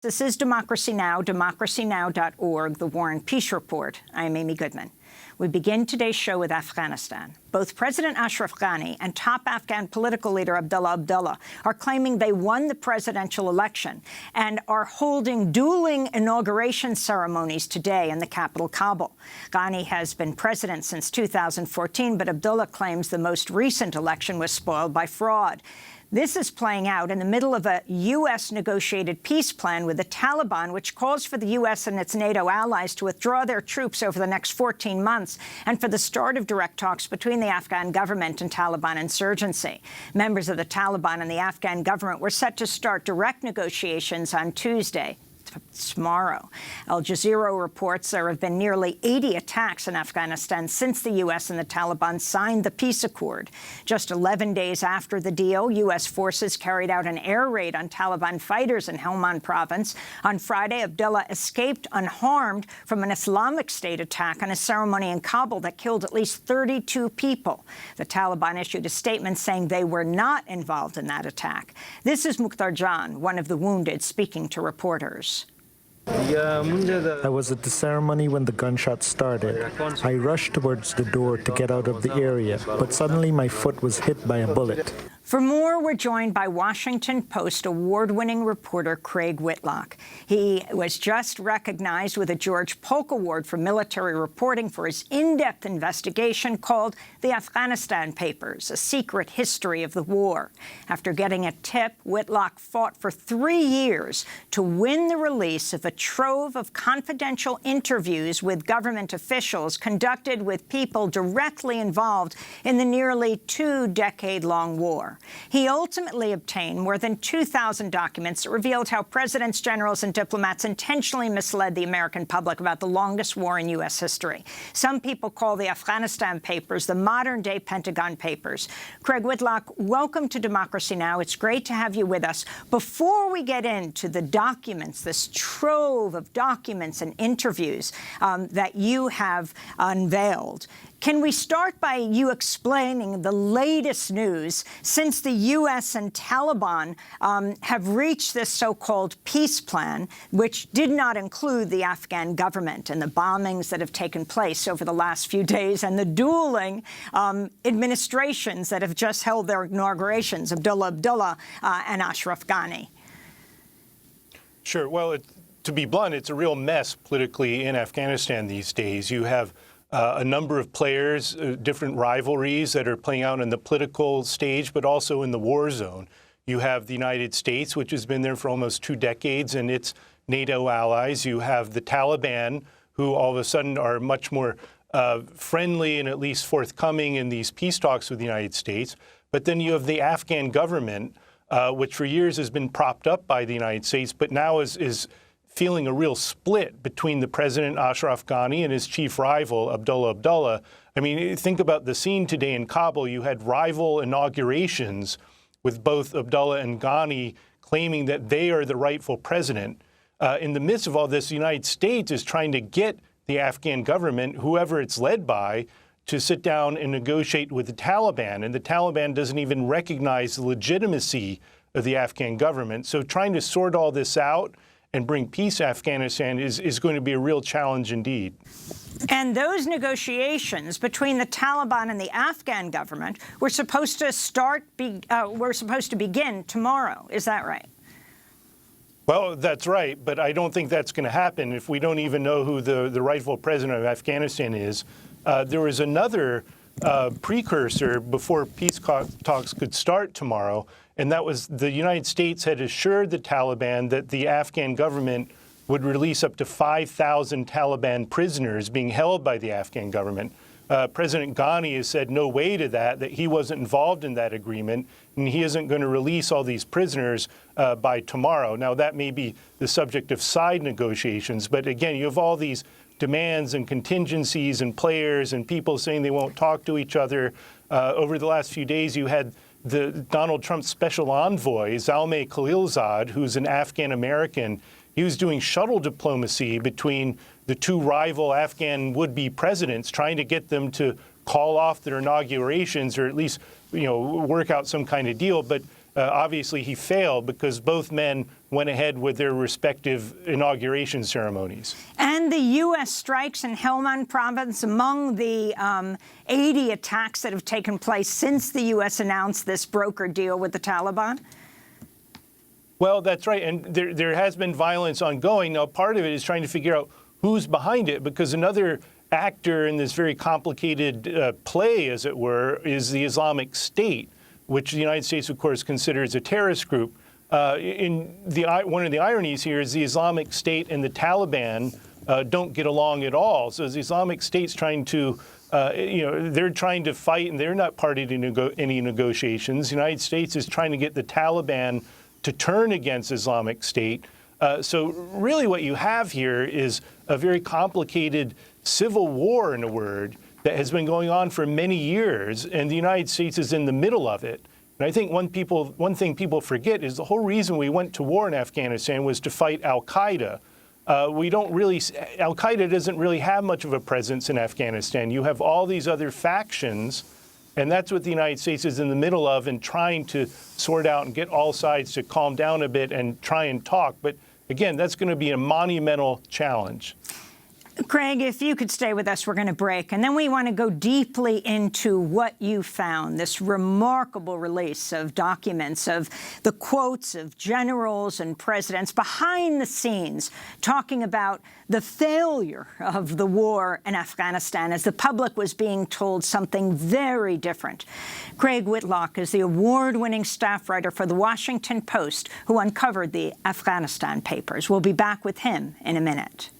This is Democracy Now!, democracynow.org, The War and Peace Report. I am Amy Goodman. We begin today's show with Afghanistan. Both President Ashraf Ghani and top Afghan political leader Abdullah Abdullah are claiming they won the presidential election and are holding dueling inauguration ceremonies today in the capital, Kabul. Ghani has been president since 2014, but Abdullah claims the most recent election was spoiled by fraud. This is playing out in the middle of a U.S. negotiated peace plan with the Taliban, which calls for the U.S. and its NATO allies to withdraw their troops over the next 14 months and for the start of direct talks between the Afghan government and Taliban insurgency. Members of the Taliban and the Afghan government were set to start direct negotiations on Tuesday. Tomorrow. Al Jazeera reports there have been nearly 80 attacks in Afghanistan since the U.S. and the Taliban signed the peace accord. Just 11 days after the deal, U.S. forces carried out an air raid on Taliban fighters in Helmand province. On Friday, Abdullah escaped unharmed from an Islamic State attack on a ceremony in Kabul that killed at least 32 people. The Taliban issued a statement saying they were not involved in that attack. This is Mukhtar Jan, one of the wounded, speaking to reporters. I was at the ceremony when the gunshots started. I rushed towards the door to get out of the area, but suddenly my foot was hit by a bullet. For more, we're joined by Washington Post award-winning reporter Craig Whitlock. He was just recognized with a George Polk Award for military reporting for his in-depth investigation called The Afghanistan Papers, A Secret History of the War. After getting a tip, Whitlock fought for 3 years to win the release of a trove of confidential interviews with government officials conducted with people directly involved in the nearly 2-decade-long war. He ultimately obtained more than 2,000 documents that revealed how presidents, generals, and diplomats intentionally misled the American public about the longest war in U.S. history. Some people call the Afghanistan Papers the modern-day Pentagon Papers. Craig Whitlock, welcome to Democracy Now! It's great to have you with us. Before we get into the documents, this trove of documents and interviews that you have unveiled, can we start by you explaining the latest news since the U.S. and Taliban have reached this so-called peace plan, which did not include the Afghan government and the bombings that have taken place over the last few days and the dueling administrations that have just held their inaugurations, Abdullah Abdullah and Ashraf Ghani? Sure. Well, to be blunt, it's a real mess politically in Afghanistan these days. You have a number of players, different rivalries that are playing out on the political stage, but also in the war zone. You have the United States, which has been there for almost 2 decades, and its NATO allies. You have the Taliban, who all of a sudden are much more friendly and at least forthcoming in these peace talks with the United States. But then you have the Afghan government, which for years has been propped up by the United States, but now is feeling a real split between the President Ashraf Ghani and his chief rival, Abdullah Abdullah. I mean, think about the scene today in Kabul. You had rival inaugurations with both Abdullah and Ghani claiming that they are the rightful president. In the midst of all this, the United States is trying to get the Afghan government, whoever it's led by, to sit down and negotiate with the Taliban. And the Taliban doesn't even recognize the legitimacy of the Afghan government. So trying to sort all this out and bring peace to Afghanistan is going to be a real challenge indeed. And those negotiations between the Taliban and the Afghan government were supposed to begin tomorrow. Is that right? Well, that's right, but I don't think that's going to happen if we don't even know who the rightful president of Afghanistan is. There was another precursor before peace talks could start tomorrow, and that was the United States had assured the Taliban that the Afghan government would release up to 5,000 Taliban prisoners being held by the Afghan government. President Ghani has said no way to that he wasn't involved in that agreement, and he isn't going to release all these prisoners by tomorrow. Now, that may be the subject of side negotiations, but again, you have all these demands and contingencies and players and people saying they won't talk to each other. Over the last few days, you had the Donald Trump special envoy, Zalmay Khalilzad, who's an Afghan-American. He was doing shuttle diplomacy between the two rival Afghan would-be presidents, trying to get them to call off their inaugurations or at least, work out some kind of deal. But obviously he failed because both men went ahead with their respective inauguration ceremonies. And the U.S. strikes in Helmand province, among the 80 attacks that have taken place since the U.S. announced this broker deal with the Taliban? Well, that's right. And there has been violence ongoing. Now, part of it is trying to figure out who's behind it, because another actor in this very complicated play, as it were, is the Islamic State, which the United States, of course, considers a terrorist group. One of the ironies here is the Islamic State and the Taliban don't get along at all. So the Islamic State's trying to, they're trying to fight, and they're not party to any negotiations. The United States is trying to get the Taliban to turn against Islamic State. So really what you have here is a very complicated civil war, in a word, that has been going on for many years, and the United States is in the middle of it. And I think one thing people forget is the whole reason we went to war in Afghanistan was to fight al-Qaeda. Al-Qaeda doesn't really have much of a presence in Afghanistan. You have all these other factions, and that's what the United States is in the middle of, and trying to sort out and get all sides to calm down a bit and try and talk. But again, that's going to be a monumental challenge. Craig, if you could stay with us, we're going to break. And then we want to go deeply into what you found, this remarkable release of documents, of the quotes of generals and presidents behind the scenes talking about the failure of the war in Afghanistan as the public was being told something very different. Craig Whitlock is the award-winning staff writer for The Washington Post who uncovered the Afghanistan Papers. We'll be back with him in a minute.